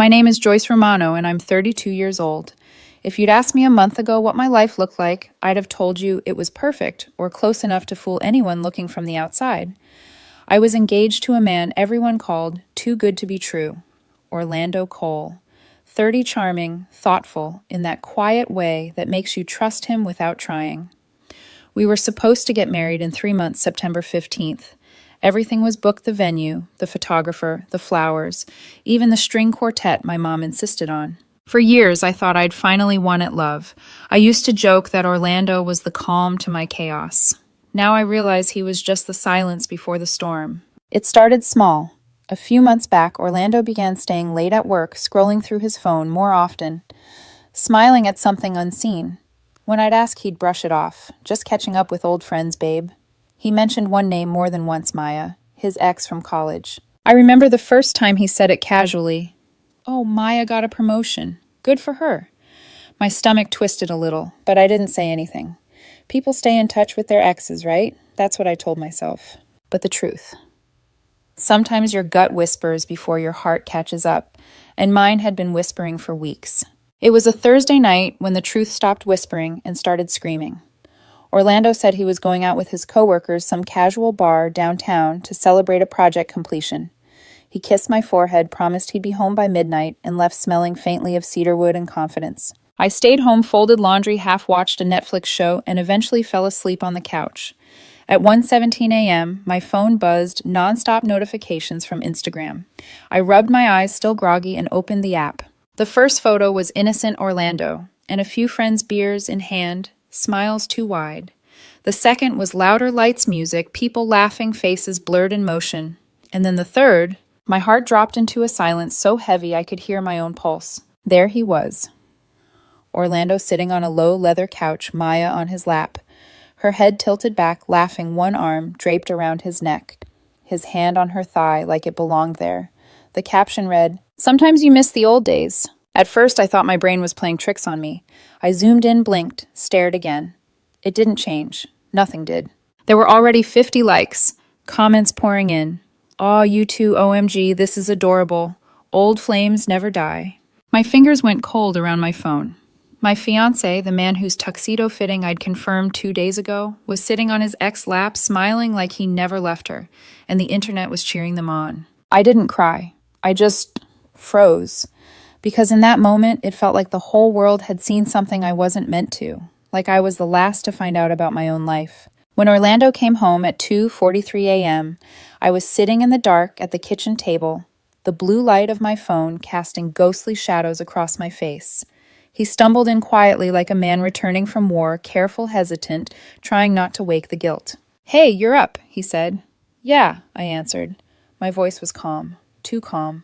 My name is Joyce Romano, and I'm 32 years old. If you'd asked me a month ago what my life looked like, I'd have told you it was perfect or close enough to fool anyone looking from the outside. I was engaged to a man everyone called too good to be true, Orlando Cole. 30 charming, thoughtful, in that quiet way that makes you trust him without trying. We were supposed to get married in 3 months, September 15th. Everything was booked: the venue, the photographer, the flowers, even the string quartet my mom insisted on. For years, I thought I'd finally won at love. I used to joke that Orlando was the calm to my chaos. Now I realize he was just the silence before the storm. It started small. A few months back, Orlando began staying late at work, scrolling through his phone more often, smiling at something unseen. When I'd ask, he'd brush it off. Just catching up with old friends, babe. He mentioned one name more than once, Maya, his ex from college. I remember the first time he said it casually. Oh, Maya got a promotion. Good for her. My stomach twisted a little, but I didn't say anything. People stay in touch with their exes, right? That's what I told myself. But the truth. Sometimes your gut whispers before your heart catches up, and mine had been whispering for weeks. It was a Thursday night when the truth stopped whispering and started screaming. Orlando said he was going out with his coworkers some casual bar downtown to celebrate a project completion. He kissed my forehead, promised he'd be home by midnight, and left smelling faintly of cedarwood and confidence. I stayed home, folded laundry, half-watched a Netflix show, and eventually fell asleep on the couch. At 1:17 a.m., my phone buzzed nonstop notifications from Instagram. I rubbed my eyes, still groggy, and opened the app. The first photo was innocent Orlando, and a few friends' beers in hand, smiles too wide. The second was louder lights, music, people laughing, faces blurred in motion. And then the third, my heart dropped into a silence so heavy I could hear my own pulse. There he was. Orlando sitting on a low leather couch, Maya on his lap. Her head tilted back, laughing, one arm draped around his neck, his hand on her thigh like it belonged there. The caption read, "Sometimes you miss the old days." At first, I thought my brain was playing tricks on me. I zoomed in, blinked, stared again. It didn't change. Nothing did. There were already 50 likes, comments pouring in. Aw, you two, OMG, this is adorable. Old flames never die. My fingers went cold around my phone. My fiancé, the man whose tuxedo fitting I'd confirmed 2 days ago, was sitting on his ex's lap, smiling like he never left her, and the internet was cheering them on. I didn't cry. I just froze. Because in that moment, it felt like the whole world had seen something I wasn't meant to, like I was the last to find out about my own life. When Orlando came home at 2:43 a.m., I was sitting in the dark at the kitchen table, the blue light of my phone casting ghostly shadows across my face. He stumbled in quietly like a man returning from war, careful, hesitant, trying not to wake the guilt. "Hey, you're up," he said. "Yeah," I answered. My voice was calm, too calm.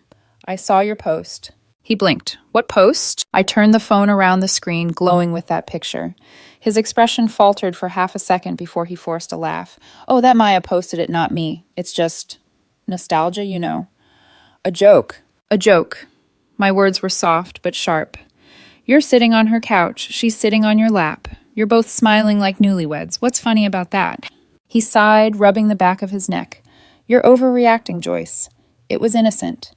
"I saw your post." He blinked. "What post?" I turned the phone around the screen, glowing with that picture. His expression faltered for half a second before he forced a laugh. "Oh, that Maya posted it, not me. It's just nostalgia, you know." "A joke." "A joke." My words were soft but sharp. "You're sitting on her couch. She's sitting on your lap. You're both smiling like newlyweds. What's funny about that?" He sighed, rubbing the back of his neck. "You're overreacting, Joyce. It was innocent.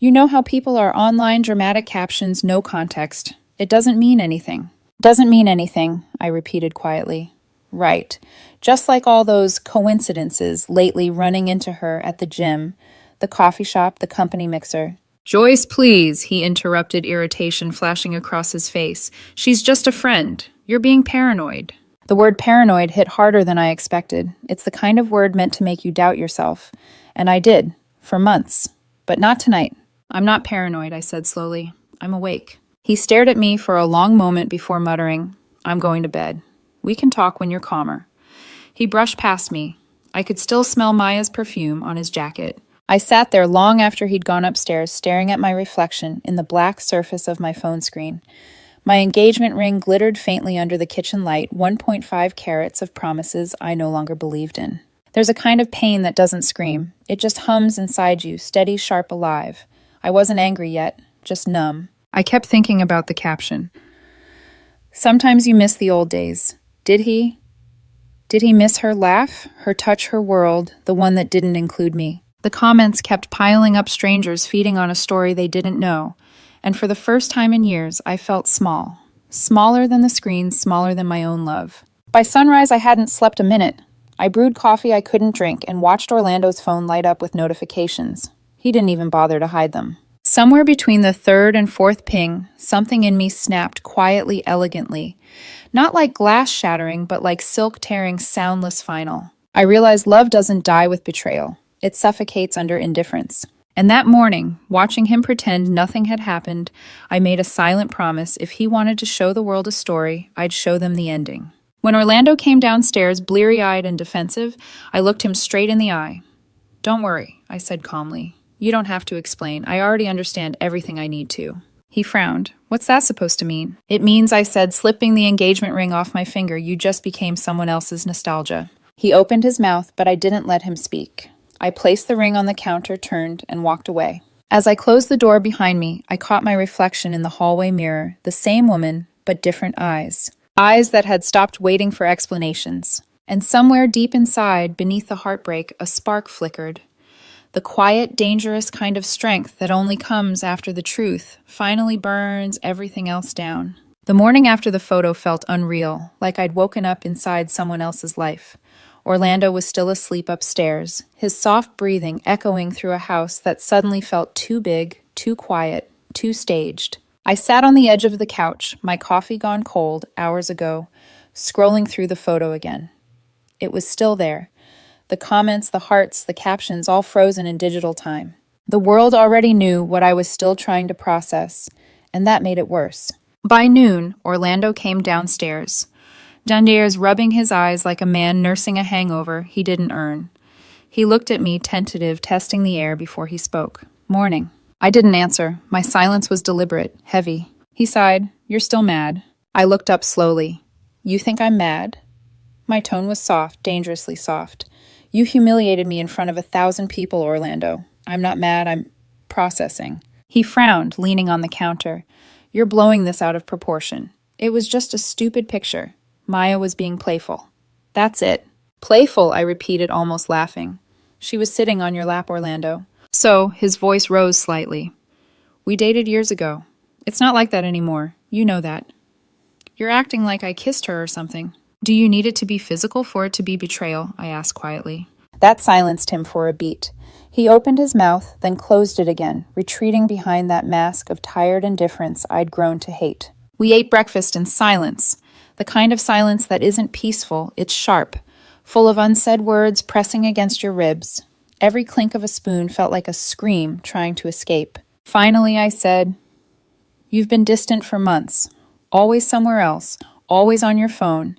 You know how people are online, dramatic captions, no context. It doesn't mean anything." "Doesn't mean anything," I repeated quietly. "Right. Just like all those coincidences lately running into her at the gym, the coffee shop, the company mixer." "Joyce, please," he interrupted, irritation flashing across his face. "She's just a friend. You're being paranoid." The word paranoid hit harder than I expected. It's the kind of word meant to make you doubt yourself. And I did, for months. But not tonight. "I'm not paranoid," I said slowly. "I'm awake." He stared at me for a long moment before muttering, "I'm going to bed. We can talk when you're calmer." He brushed past me. I could still smell Maya's perfume on his jacket. I sat there long after he'd gone upstairs, staring at my reflection in the black surface of my phone screen. My engagement ring glittered faintly under the kitchen light, 1.5 carats of promises I no longer believed in. There's a kind of pain that doesn't scream. It just hums inside you, steady, sharp, alive. I wasn't angry yet, just numb. I kept thinking about the caption. "Sometimes you miss the old days." Did he? Did he miss her laugh, her touch, her world, the one that didn't include me? The comments kept piling up, strangers feeding on a story they didn't know, and for the first time in years, I felt small. Smaller than the screen, smaller than my own love. By sunrise, I hadn't slept a minute. I brewed coffee I couldn't drink and watched Orlando's phone light up with notifications. He didn't even bother to hide them. Somewhere between the third and fourth ping, something in me snapped quietly, elegantly. Not like glass shattering, but like silk tearing, soundless final. I realized love doesn't die with betrayal. It suffocates under indifference. And that morning, watching him pretend nothing had happened, I made a silent promise if he wanted to show the world a story, I'd show them the ending. When Orlando came downstairs, bleary-eyed and defensive, I looked him straight in the eye. "Don't worry," I said calmly. "You don't have to explain. I already understand everything I need to." He frowned. "What's that supposed to mean?" "It means," I said, slipping the engagement ring off my finger, "you just became someone else's nostalgia." He opened his mouth, but I didn't let him speak. I placed the ring on the counter, turned, and walked away. As I closed the door behind me, I caught my reflection in the hallway mirror, the same woman, but different eyes. Eyes that had stopped waiting for explanations. And somewhere deep inside, beneath the heartbreak, a spark flickered. The quiet, dangerous kind of strength that only comes after the truth finally burns everything else down. The morning after the photo felt unreal, like I'd woken up inside someone else's life. Orlando was still asleep upstairs, his soft breathing echoing through a house that suddenly felt too big, too quiet, too staged. I sat on the edge of the couch, my coffee gone cold hours ago, scrolling through the photo again. It was still there. The comments, the hearts, the captions, all frozen in digital time. The world already knew what I was still trying to process, and that made it worse. By noon, Orlando came downstairs. Rubbing his eyes like a man nursing a hangover he didn't earn. He looked at me, tentative, testing the air before he spoke. "Morning." I didn't answer. My silence was deliberate, heavy. He sighed. "You're still mad." I looked up slowly. "You think I'm mad?" My tone was soft, dangerously soft. "You humiliated me in front of 1,000 people, Orlando. I'm not mad, I'm processing." He frowned, leaning on the counter. "You're blowing this out of proportion. It was just a stupid picture. Maya was being playful." "That's it." "Playful," I repeated, almost laughing. "She was sitting on your lap, Orlando." So, his voice rose slightly. "We dated years ago. It's not like that anymore. You know that." "You're acting like I kissed her or something." "Do you need it to be physical for it to be betrayal?" I asked quietly. That silenced him for a beat. He opened his mouth, then closed it again, retreating behind that mask of tired indifference I'd grown to hate. We ate breakfast in silence. The kind of silence that isn't peaceful, it's sharp, full of unsaid words pressing against your ribs. Every clink of a spoon felt like a scream trying to escape. Finally, I said, "You've been distant for months, always somewhere else, always on your phone.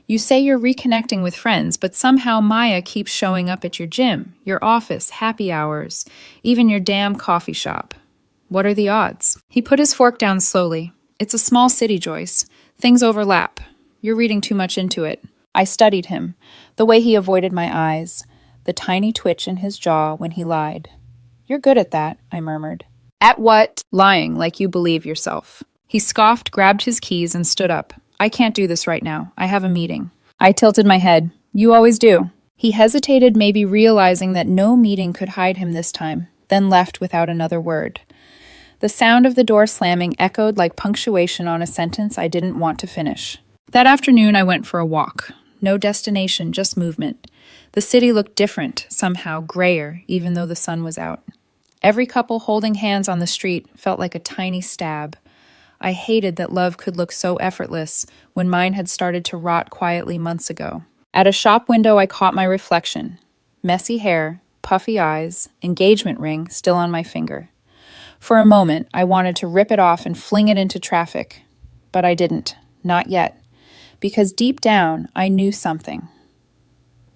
You say you're reconnecting with friends, but somehow Maya keeps showing up at your gym, your office, happy hours, even your damn coffee shop. What are the odds?" He put his fork down slowly. "It's a small city, Joyce. Things overlap. You're reading too much into it." I studied him, the way he avoided my eyes, the tiny twitch in his jaw when he lied. "You're good at that," I murmured. "At what?" "Lying like you believe yourself." He scoffed, grabbed his keys, and stood up. "I can't do this right now. I have a meeting." I tilted my head. "You always do." He hesitated, maybe realizing that no meeting could hide him this time, then left without another word. The sound of the door slamming echoed like punctuation on a sentence I didn't want to finish. That afternoon, I went for a walk. No destination, just movement. The city looked different, somehow grayer, even though the sun was out. Every couple holding hands on the street felt like a tiny stab. I hated that love could look so effortless when mine had started to rot quietly months ago. At a shop window, I caught my reflection. Messy hair, puffy eyes, engagement ring still on my finger. For a moment, I wanted to rip it off and fling it into traffic. But I didn't. Not yet. Because deep down, I knew something.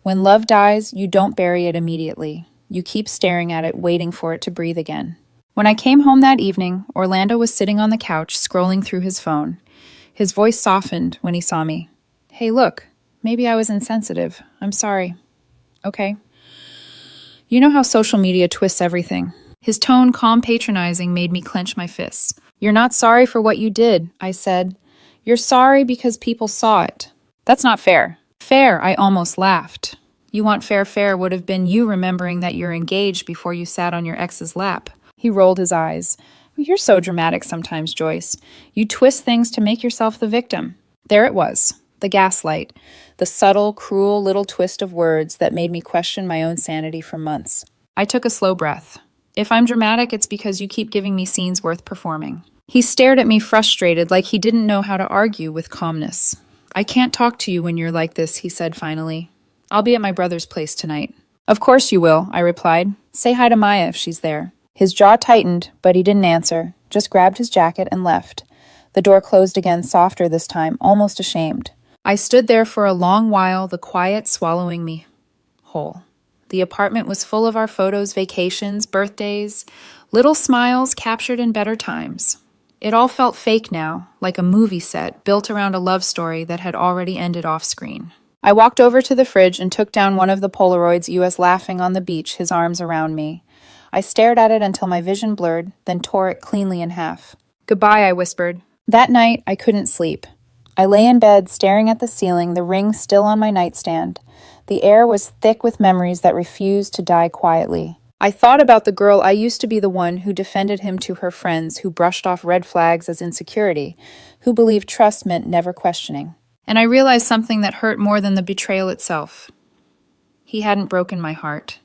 When love dies, you don't bury it immediately. You keep staring at it, waiting for it to breathe again. When I came home that evening, Orlando was sitting on the couch, scrolling through his phone. His voice softened when he saw me. "Hey, look, maybe I was insensitive. I'm sorry." "Okay." "You know how social media twists everything." His tone, calm, patronizing, made me clench my fists. "You're not sorry for what you did," I said. "You're sorry because people saw it." "That's not fair." "Fair," I almost laughed. You want fair fare would have been you remembering that you're engaged before you sat on your ex's lap. He rolled his eyes. You're so dramatic sometimes, Joyce. You twist things to make yourself the victim. There it was, the gaslight, the subtle, cruel little twist of words that made me question my own sanity for months. I took a slow breath. If I'm dramatic, it's because you keep giving me scenes worth performing. He stared at me frustrated, like he didn't know how to argue with calmness. I can't talk to you when you're like this, he said finally. I'll be at my brother's place tonight. Of course you will, I replied. Say hi to Maya if she's there. His jaw tightened, but he didn't answer, just grabbed his jacket and left. The door closed again, softer this time, almost ashamed. I stood there for a long while, the quiet swallowing me whole. The apartment was full of our photos, vacations, birthdays, little smiles captured in better times. It all felt fake now, like a movie set built around a love story that had already ended off-screen. I walked over to the fridge and took down one of the Polaroids, US laughing on the beach, his arms around me. I stared at it until my vision blurred, then tore it cleanly in half. Goodbye, I whispered. That night, I couldn't sleep. I lay in bed, staring at the ceiling, the ring still on my nightstand. The air was thick with memories that refused to die quietly. I thought about the girl I used to be, the one who defended him to her friends, who brushed off red flags as insecurity, who believed trust meant never questioning. And I realized something that hurt more than the betrayal itself. He hadn't broken my heart.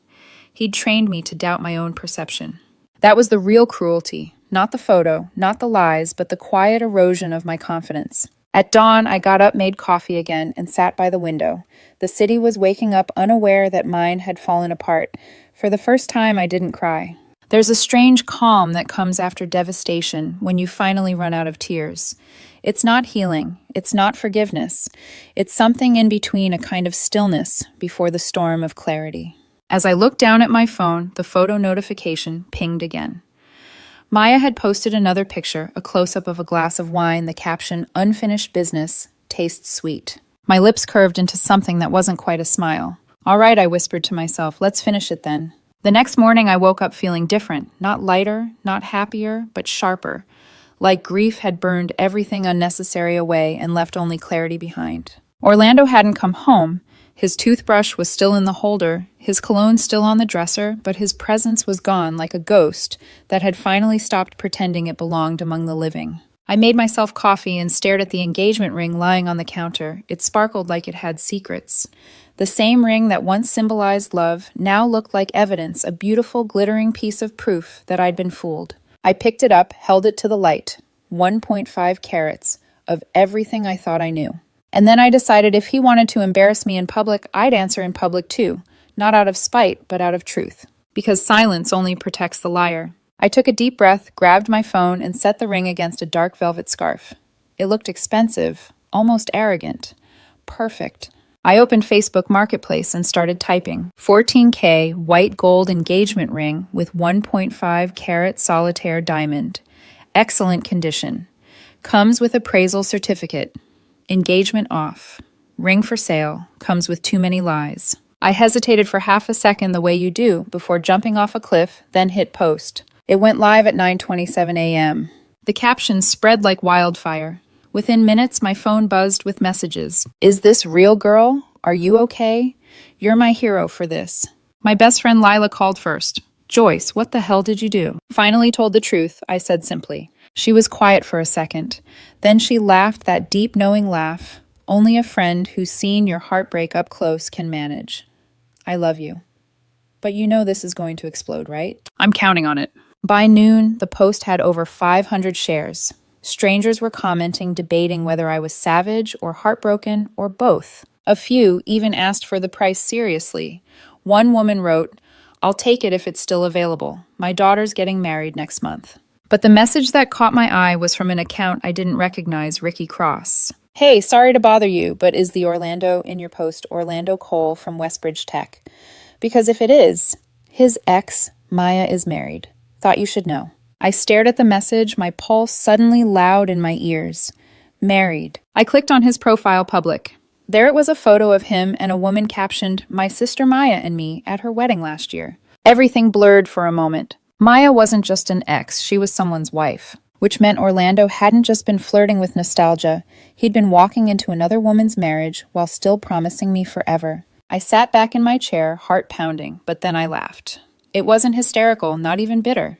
He'd trained me to doubt my own perception. That was the real cruelty, not the photo, not the lies, but the quiet erosion of my confidence. At dawn, I got up, made coffee again, and sat by the window. The city was waking up, unaware that mine had fallen apart. For the first time, I didn't cry. There's a strange calm that comes after devastation when you finally run out of tears. It's not healing. It's not forgiveness. It's something in between, a kind of stillness before the storm of clarity. As I looked down at my phone, the photo notification pinged again. Maya had posted another picture, a close-up of a glass of wine, the caption, "Unfinished business, tastes sweet." My lips curved into something that wasn't quite a smile. All right, I whispered to myself, let's finish it then. The next morning, I woke up feeling different, not lighter, not happier, but sharper, like grief had burned everything unnecessary away and left only clarity behind. Orlando hadn't come home. His toothbrush was still in the holder, his cologne still on the dresser, but his presence was gone like a ghost that had finally stopped pretending it belonged among the living. I made myself coffee and stared at the engagement ring lying on the counter. It sparkled like it had secrets. The same ring that once symbolized love now looked like evidence, a beautiful, glittering piece of proof that I'd been fooled. I picked it up, held it to the light. 1.5 carats of everything I thought I knew. And then I decided if he wanted to embarrass me in public, I'd answer in public too. Not out of spite, but out of truth. Because silence only protects the liar. I took a deep breath, grabbed my phone, and set the ring against a dark velvet scarf. It looked expensive, almost arrogant. Perfect. I opened Facebook Marketplace and started typing. 14K white gold engagement ring with 1.5 carat solitaire diamond. Excellent condition. Comes with appraisal certificate. Engagement off. Ring for sale. Comes with too many lies. I hesitated for half a second the way you do before jumping off a cliff, then hit post. It went live at 9:27 a.m. The caption spread like wildfire. Within minutes, my phone buzzed with messages. Is this real, girl? Are you okay? You're my hero for this. My best friend Lila called first. Joyce, what the hell did you do? Finally told the truth, I said simply. She was quiet for a second. Then she laughed that deep, knowing laugh only a friend who's seen your heartbreak up close can manage. I love you. But you know this is going to explode, right? I'm counting on it. By noon, the post had over 500 shares. Strangers were commenting, debating whether I was savage or heartbroken or both. A few even asked for the price seriously. One woman wrote, I'll take it if it's still available. My daughter's getting married next month. But the message that caught my eye was from an account I didn't recognize, Ricky Cross. Hey, sorry to bother you, but is the Orlando in your post Orlando Cole from Westbridge Tech? Because if it is, his ex, Maya, is married. Thought you should know. I stared at the message, my pulse suddenly loud in my ears. Married. I clicked on his profile public. There it was, a photo of him and a woman captioned, My sister Maya and me at her wedding last year. Everything blurred for a moment. Maya wasn't just an ex, she was someone's wife. Which meant Orlando hadn't just been flirting with nostalgia, he'd been walking into another woman's marriage while still promising me forever. I sat back in my chair, heart pounding, but then I laughed. It wasn't hysterical, not even bitter.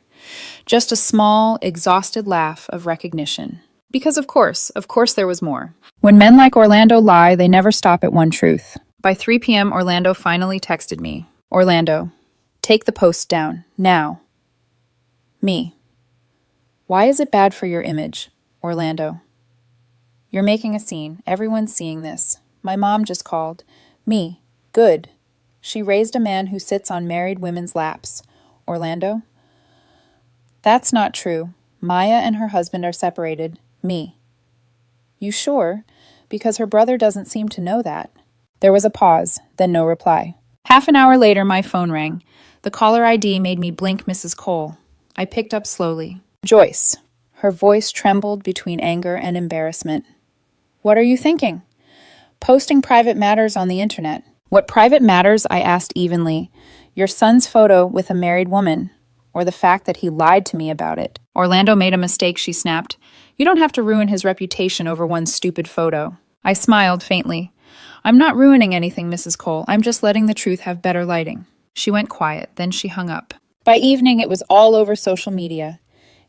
Just a small, exhausted laugh of recognition. Because of course there was more. When men like Orlando lie, they never stop at one truth. By 3 p.m., Orlando finally texted me. Orlando, take the post down, now. Me. Why is it bad for your image? Orlando. You're making a scene. Everyone's seeing this. My mom just called. Me. Good. She raised a man who sits on married women's laps. Orlando. That's not true. Maya and her husband are separated. Me. You sure? Because her brother doesn't seem to know that. There was a pause, then no reply. Half an hour later, my phone rang. The caller ID made me blink Mrs. Cole. I picked up slowly. Joyce. Her voice trembled between anger and embarrassment. What are you thinking? Posting private matters on the internet. What private matters? I asked evenly. Your son's photo with a married woman, or the fact that he lied to me about it. Orlando made a mistake, she snapped. You don't have to ruin his reputation over one stupid photo. I smiled faintly. I'm not ruining anything, Mrs. Cole. I'm just letting the truth have better lighting. She went quiet, then she hung up. By evening, it was all over social media.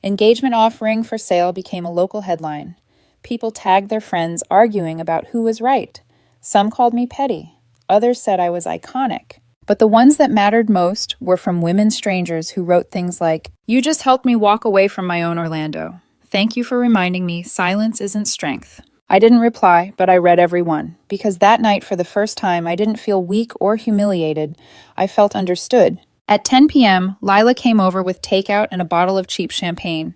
Engagement offering for sale became a local headline. People tagged their friends arguing about who was right. Some called me petty. Others said I was iconic. But the ones that mattered most were from women strangers who wrote things like, You just helped me walk away from my own Orlando. Thank you for reminding me silence isn't strength. I didn't reply, but I read every one, because that night for the first time I didn't feel weak or humiliated. I felt understood. At 10 p.m., Lila came over with takeout and a bottle of cheap champagne.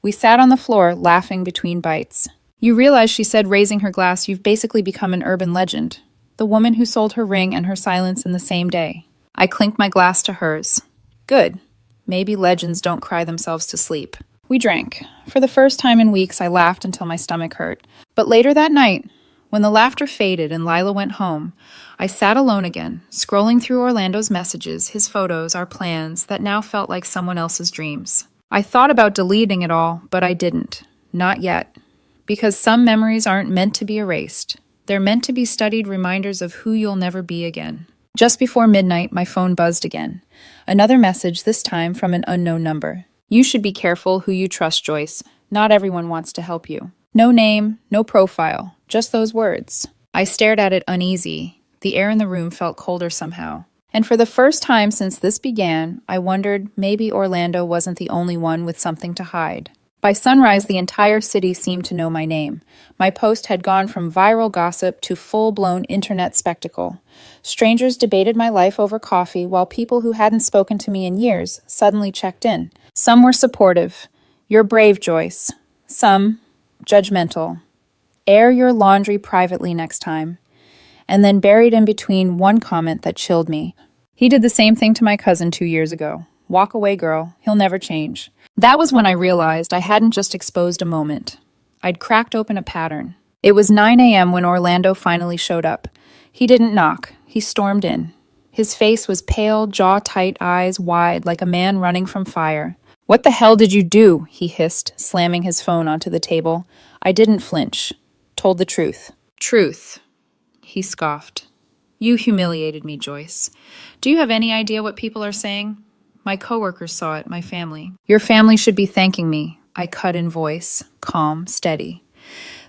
We sat on the floor, laughing between bites. You realize, she said, raising her glass, you've basically become an urban legend. The woman who sold her ring and her silence in the same day. I clinked my glass to hers. Good. Maybe legends don't cry themselves to sleep. We drank. For the first time in weeks, I laughed until my stomach hurt. But later that night, when the laughter faded and Lila went home, I sat alone again, scrolling through Orlando's messages, his photos, our plans, that now felt like someone else's dreams. I thought about deleting it all, but I didn't. Not yet. Because some memories aren't meant to be erased. They're meant to be studied reminders of who you'll never be again. Just before midnight, my phone buzzed again. Another message, this time from an unknown number. You should be careful who you trust, Joyce. Not everyone wants to help you. No name, no profile, just those words. I stared at it uneasy. The air in the room felt colder somehow. And for the first time since this began, I wondered maybe Orlando wasn't the only one with something to hide. By sunrise, the entire city seemed to know my name. My post had gone from viral gossip to full-blown internet spectacle. Strangers debated my life over coffee, while people who hadn't spoken to me in years suddenly checked in. Some were supportive. You're brave, Joyce. Some, judgmental. Air your laundry privately next time. And then buried in between one comment that chilled me. He did the same thing to my cousin 2 years ago. Walk away, girl. He'll never change. That was when I realized I hadn't just exposed a moment. I'd cracked open a pattern. It was 9 a.m. when Orlando finally showed up. He didn't knock. He stormed in. His face was pale, jaw tight, eyes wide, like a man running from fire. What the hell did you do? He hissed, slamming his phone onto the table. I didn't flinch. Told the truth. Truth. He scoffed. You humiliated me, Joyce. Do you have any idea what people are saying? My coworkers saw it, my family. Your family should be thanking me. I cut in voice, calm, steady.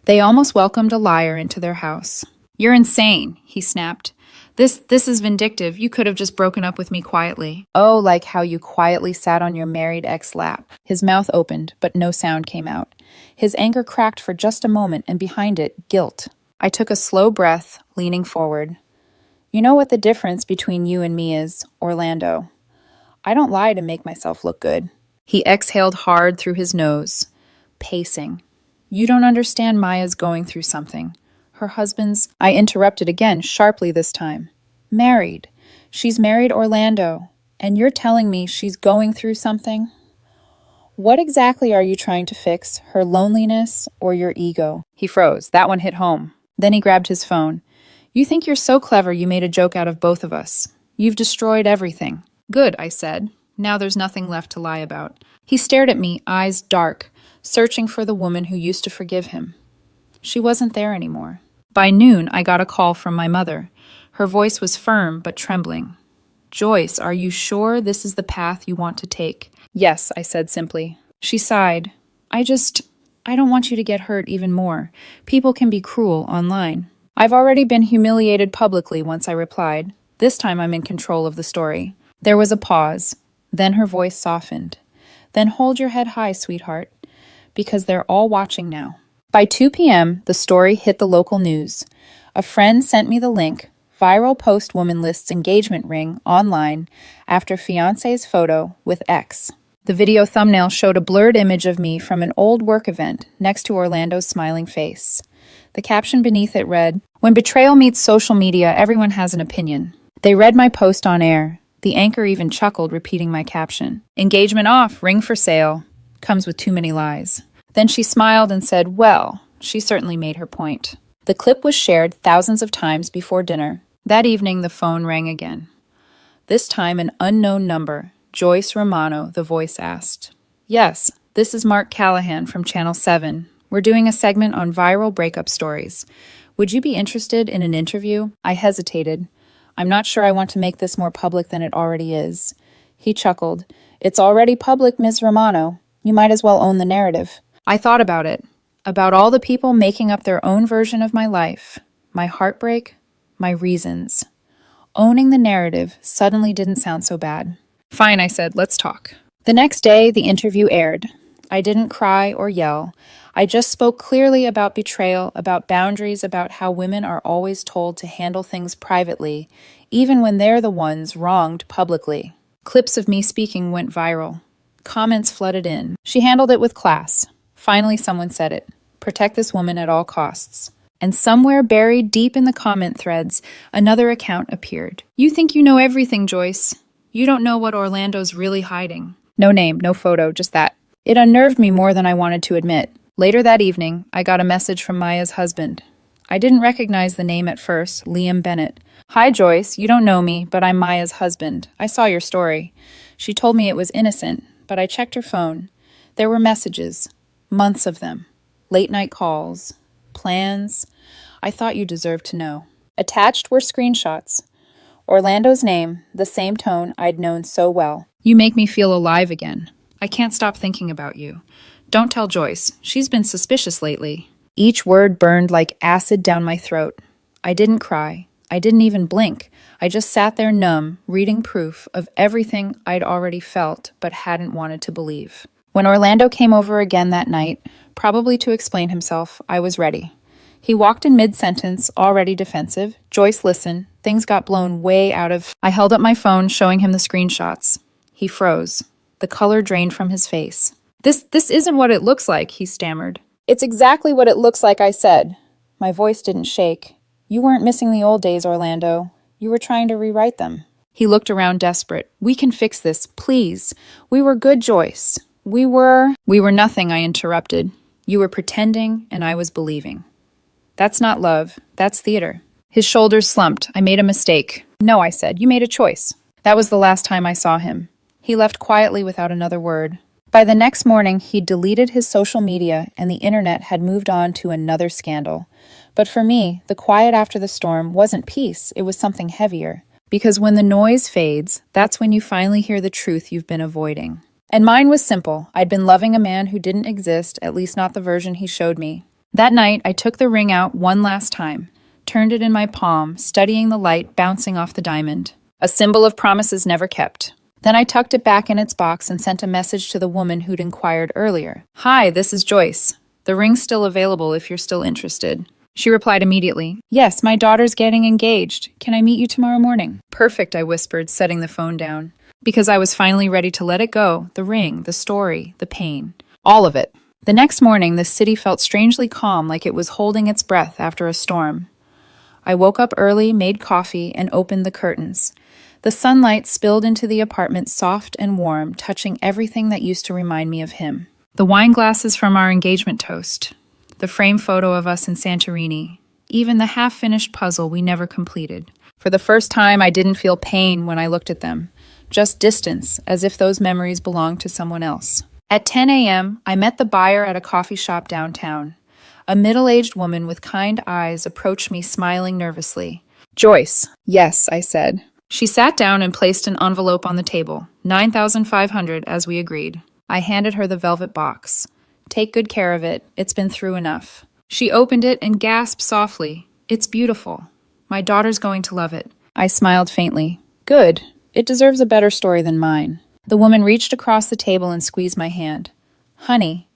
They almost welcomed a liar into their house. You're insane, he snapped. This is vindictive. You could have just broken up with me quietly. Oh, like how you quietly sat on your married ex lap. His mouth opened, but no sound came out. His anger cracked for just a moment, and behind it, guilt. I took a slow breath, leaning forward. You know what the difference between you and me is, Orlando? I don't lie to make myself look good. He exhaled hard through his nose, pacing. You don't understand. Maya's going through something. Her husband's... I interrupted again, sharply this time. Married. She's married Orlando. And you're telling me she's going through something? What exactly are you trying to fix? Her loneliness or your ego? He froze. That one hit home. Then he grabbed his phone. You think you're so clever you made a joke out of both of us. You've destroyed everything. Good, I said. Now there's nothing left to lie about. He stared at me, eyes dark, searching for the woman who used to forgive him. She wasn't there anymore. By noon, I got a call from my mother. Her voice was firm but trembling. "Joyce, are you sure this is the path you want to take?" "Yes," I said simply. She sighed. I don't want you to get hurt even more. People can be cruel online." "I've already been humiliated publicly," once I replied. "This time I'm in control of the story." There was a pause. Then her voice softened. "Then hold your head high, sweetheart, because they're all watching now." By 2 p.m., the story hit the local news. A friend sent me the link. Viral post woman lists engagement ring online after fiancé's photo with ex. The video thumbnail showed a blurred image of me from an old work event next to Orlando's smiling face. The caption beneath it read, "When betrayal meets social media, everyone has an opinion." They read my post on air. The anchor even chuckled, repeating my caption. "Engagement off, ring for sale. Comes with too many lies." Then she smiled and said, "Well, she certainly made her point." The clip was shared thousands of times before dinner. That evening, the phone rang again. This time, an unknown number. "Joyce Romano," the voice asked. "Yes, this is Mark Callahan from Channel 7. We're doing a segment on viral breakup stories. Would you be interested in an interview?" I hesitated. "I'm not sure I want to make this more public than it already is." He chuckled. "It's already public, Ms. Romano. You might as well own the narrative." I thought about it, about all the people making up their own version of my life, my heartbreak, my reasons. Owning the narrative suddenly didn't sound so bad. "Fine," I said, "let's talk." The next day, the interview aired. I didn't cry or yell. I just spoke clearly about betrayal, about boundaries, about how women are always told to handle things privately, even when they're the ones wronged publicly. Clips of me speaking went viral. Comments flooded in. She handled it with class. Finally, someone said it. Protect this woman at all costs. And somewhere buried deep in the comment threads, another account appeared. "You think you know everything, Joyce. You don't know what Orlando's really hiding." No name, no photo, just that. It unnerved me more than I wanted to admit. Later that evening, I got a message from Maya's husband. I didn't recognize the name at first, Liam Bennett. "Hi, Joyce. You don't know me, but I'm Maya's husband. I saw your story. She told me it was innocent, but I checked her phone. There were messages, months of them, late-night calls, plans. I thought you deserved to know." Attached were screenshots. Orlando's name, the same tone I'd known so well. "You make me feel alive again. I can't stop thinking about you. Don't tell Joyce. She's been suspicious lately." Each word burned like acid down my throat. I didn't cry. I didn't even blink. I just sat there numb, reading proof of everything I'd already felt but hadn't wanted to believe. When Orlando came over again that night, probably to explain himself, I was ready. He walked in mid-sentence, already defensive. Joyce listened. Things got blown way out of... I held up my phone, showing him the screenshots. He froze. The color drained from his face. This isn't what it looks like," he stammered. "It's exactly what it looks like," I said. My voice didn't shake. "You weren't missing the old days, Orlando. You were trying to rewrite them." He looked around desperate. "We can fix this, please. We were good, Joyce. We were nothing," I interrupted. "You were pretending, and I was believing. That's not love. That's theater." His shoulders slumped. "I made a mistake." "No," I said. "You made a choice." That was the last time I saw him. He left quietly without another word. By the next morning, he'd deleted his social media, and the internet had moved on to another scandal. But for me, the quiet after the storm wasn't peace. It was something heavier. Because when the noise fades, that's when you finally hear the truth you've been avoiding. And mine was simple. I'd been loving a man who didn't exist, at least not the version he showed me. That night, I took the ring out one last time, turned it in my palm, studying the light bouncing off the diamond. A symbol of promises never kept. Then I tucked it back in its box and sent a message to the woman who'd inquired earlier. "Hi, this is Joyce. The ring's still available if you're still interested." She replied immediately, "Yes, my daughter's getting engaged. Can I meet you tomorrow morning?" "Perfect," I whispered, setting the phone down. Because I was finally ready to let it go, the ring, the story, the pain. All of it. The next morning, the city felt strangely calm, like it was holding its breath after a storm. I woke up early, made coffee, and opened the curtains. The sunlight spilled into the apartment soft and warm, touching everything that used to remind me of him. The wine glasses from our engagement toast, the frame photo of us in Santorini, even the half-finished puzzle we never completed. For the first time, I didn't feel pain when I looked at them, just distance, as if those memories belonged to someone else. At 10 a.m., I met the buyer at a coffee shop downtown. A middle-aged woman with kind eyes approached me, smiling nervously. Joyce. Yes, I said. She sat down and placed an envelope on the table. 9,500, as we agreed. I handed her the velvet box. Take good care of it. It's been through enough. She opened it and gasped softly. It's beautiful. My daughter's going to love it. I smiled faintly. Good. It deserves a better story than mine. The woman reached across the table and squeezed my hand. Honey,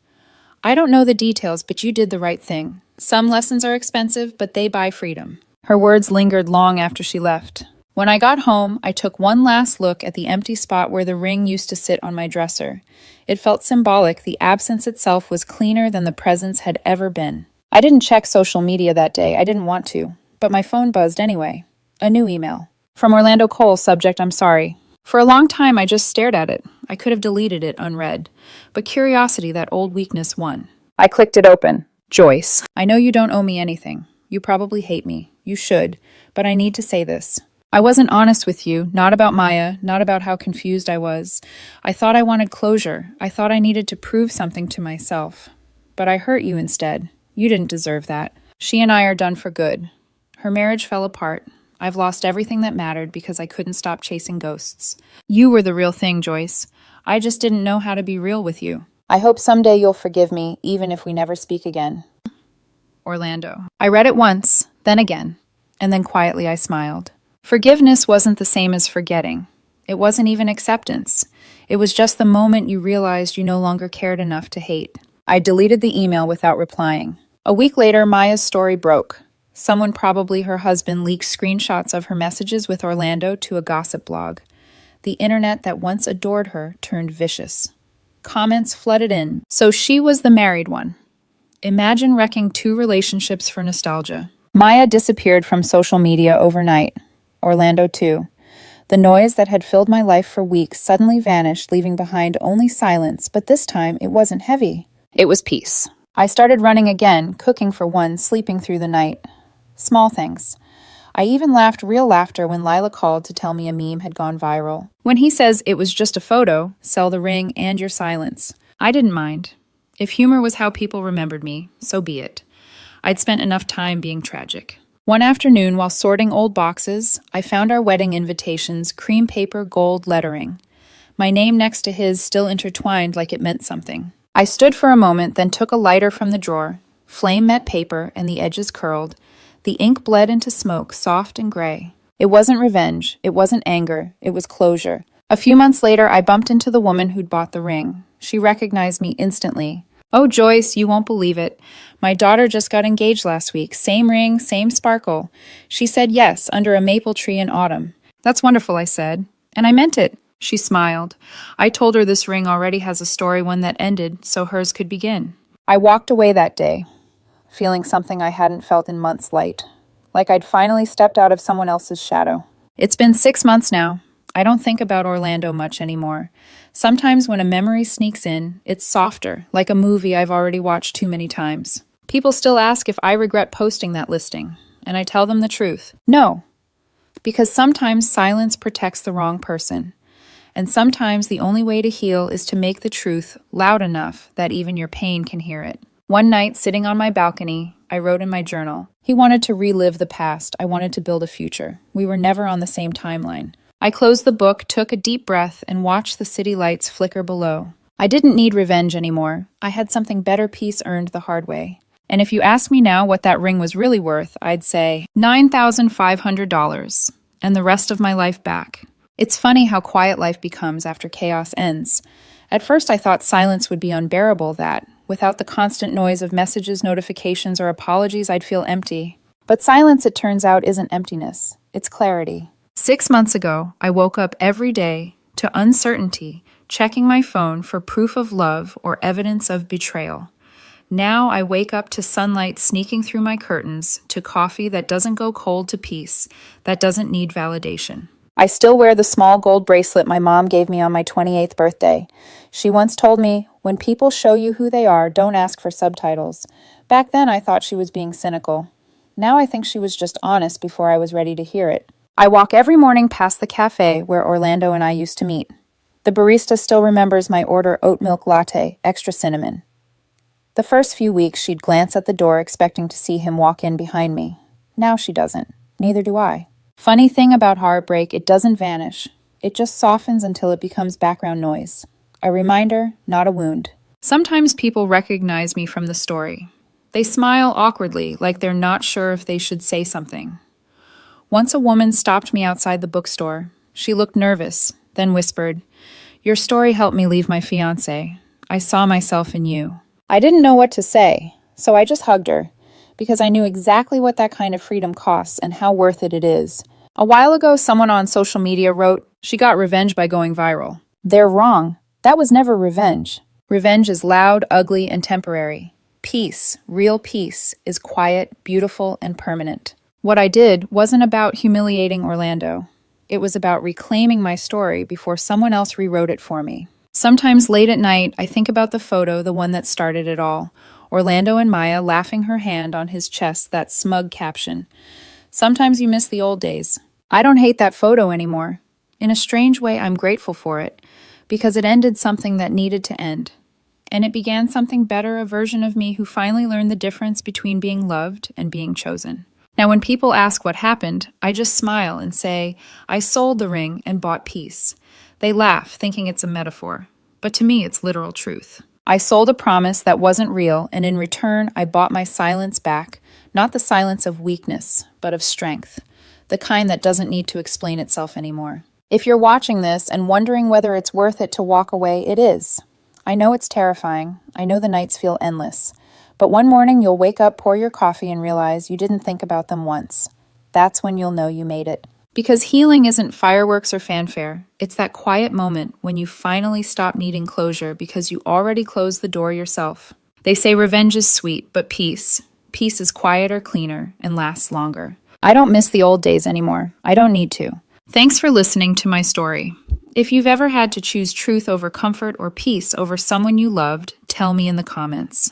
I don't know the details, but you did the right thing. Some lessons are expensive, but they buy freedom. Her words lingered long after she left. When I got home, I took one last look at the empty spot where the ring used to sit on my dresser. It felt symbolic. The absence itself was cleaner than the presence had ever been. I didn't check social media that day. I didn't want to. But my phone buzzed anyway. A new email. From Orlando Cole, subject, I'm sorry. For a long time, I just stared at it. I could have deleted it unread. But curiosity, that old weakness, won. I clicked it open. Joyce, I know you don't owe me anything. You probably hate me. You should. But I need to say this. I wasn't honest with you, not about Maya, not about how confused I was. I thought I wanted closure. I thought I needed to prove something to myself. But I hurt you instead. You didn't deserve that. She and I are done for good. Her marriage fell apart. I've lost everything that mattered because I couldn't stop chasing ghosts. You were the real thing, Joyce. I just didn't know how to be real with you. I hope someday you'll forgive me, even if we never speak again. Orlando. I read it once, then again, and then quietly I smiled. Forgiveness wasn't the same as forgetting. It wasn't even acceptance. It was just the moment you realized you no longer cared enough to hate. I deleted the email without replying. A week later, Maya's story broke. Someone, probably her husband, leaked screenshots of her messages with Orlando to a gossip blog. The internet that once adored her turned vicious. Comments flooded in. So she was the married one. Imagine wrecking two relationships for nostalgia. Maya disappeared from social media overnight. Orlando too. The noise that had filled my life for weeks suddenly vanished, leaving behind only silence, but this time it wasn't heavy. It was peace. I started running again, cooking for one, sleeping through the night. Small things. I even laughed real laughter when Lila called to tell me a meme had gone viral. When he says it was just a photo, sell the ring and your silence. I didn't mind. If humor was how people remembered me, so be it. I'd spent enough time being tragic. One afternoon, while sorting old boxes, I found our wedding invitations, cream paper gold lettering. My name next to his still intertwined like it meant something. I stood for a moment, then took a lighter from the drawer. Flame met paper, and the edges curled. The ink bled into smoke, soft and gray. It wasn't revenge. It wasn't anger. It was closure. A few months later, I bumped into the woman who'd bought the ring. She recognized me instantly. Oh, Joyce, you won't believe it. My daughter just got engaged last week. Same ring, same sparkle. She said yes, under a maple tree in autumn. That's wonderful, I said. And I meant it. She smiled. I told her this ring already has a story, one that ended, so hers could begin. I walked away that day, feeling something I hadn't felt in months light. Like I'd finally stepped out of someone else's shadow. It's been 6 months now. I don't think about Orlando much anymore. Sometimes when a memory sneaks in, it's softer, like a movie I've already watched too many times. People still ask if I regret posting that listing, and I tell them the truth. No, because sometimes silence protects the wrong person. And sometimes the only way to heal is to make the truth loud enough that even your pain can hear it. One night, sitting on my balcony, I wrote in my journal. He wanted to relive the past. I wanted to build a future. We were never on the same timeline. I closed the book, took a deep breath, and watched the city lights flicker below. I didn't need revenge anymore. I had something better, peace earned the hard way. And if you ask me now what that ring was really worth, I'd say $9,500 and the rest of my life back. It's funny how quiet life becomes after chaos ends. At first I thought silence would be unbearable, that without the constant noise of messages, notifications, or apologies, I'd feel empty. But silence, it turns out, isn't emptiness. It's clarity. 6 months ago, I woke up every day to uncertainty, checking my phone for proof of love or evidence of betrayal. Now I wake up to sunlight sneaking through my curtains, to coffee that doesn't go cold, to peace that doesn't need validation. I still wear the small gold bracelet my mom gave me on my 28th birthday. She once told me, when people show you who they are, don't ask for subtitles. Back then I thought she was being cynical. Now I think she was just honest before I was ready to hear it. I walk every morning past the cafe where Orlando and I used to meet. The barista still remembers my order: oat milk latte, extra cinnamon. The first few weeks she'd glance at the door expecting to see him walk in behind me. Now she doesn't. Neither do I. Funny thing about heartbreak, it doesn't vanish. It just softens until it becomes background noise. A reminder, not a wound. Sometimes people recognize me from the story. They smile awkwardly, like they're not sure if they should say something. Once a woman stopped me outside the bookstore. She looked nervous, then whispered, "Your story helped me leave my fiancé. I saw myself in you." I didn't know what to say, so I just hugged her, because I knew exactly what that kind of freedom costs and how worth it is. A while ago, someone on social media wrote, "She got revenge by going viral." They're wrong. That was never revenge. Revenge is loud, ugly, and temporary. Peace, real peace, is quiet, beautiful, and permanent. What I did wasn't about humiliating Orlando. It was about reclaiming my story before someone else rewrote it for me. Sometimes late at night, I think about the photo, the one that started it all. Orlando and Maya laughing, her hand on his chest, that smug caption. Sometimes you miss the old days. I don't hate that photo anymore. In a strange way, I'm grateful for it, because it ended something that needed to end. And it began something better, a version of me who finally learned the difference between being loved and being chosen. Now, when people ask what happened, I just smile and say, I sold the ring and bought peace. They laugh, thinking it's a metaphor. But to me, it's literal truth. I sold a promise that wasn't real, and in return, I bought my silence back. Not the silence of weakness, but of strength. The kind that doesn't need to explain itself anymore. If you're watching this and wondering whether it's worth it to walk away, it is. I know it's terrifying. I know the nights feel endless. But one morning you'll wake up, pour your coffee, and realize you didn't think about them once. That's when you'll know you made it. Because healing isn't fireworks or fanfare. It's that quiet moment when you finally stop needing closure because you already closed the door yourself. They say revenge is sweet, but peace is quieter, cleaner, and lasts longer. I don't miss the old days anymore. I don't need to. Thanks for listening to my story. If you've ever had to choose truth over comfort or peace over someone you loved, tell me in the comments.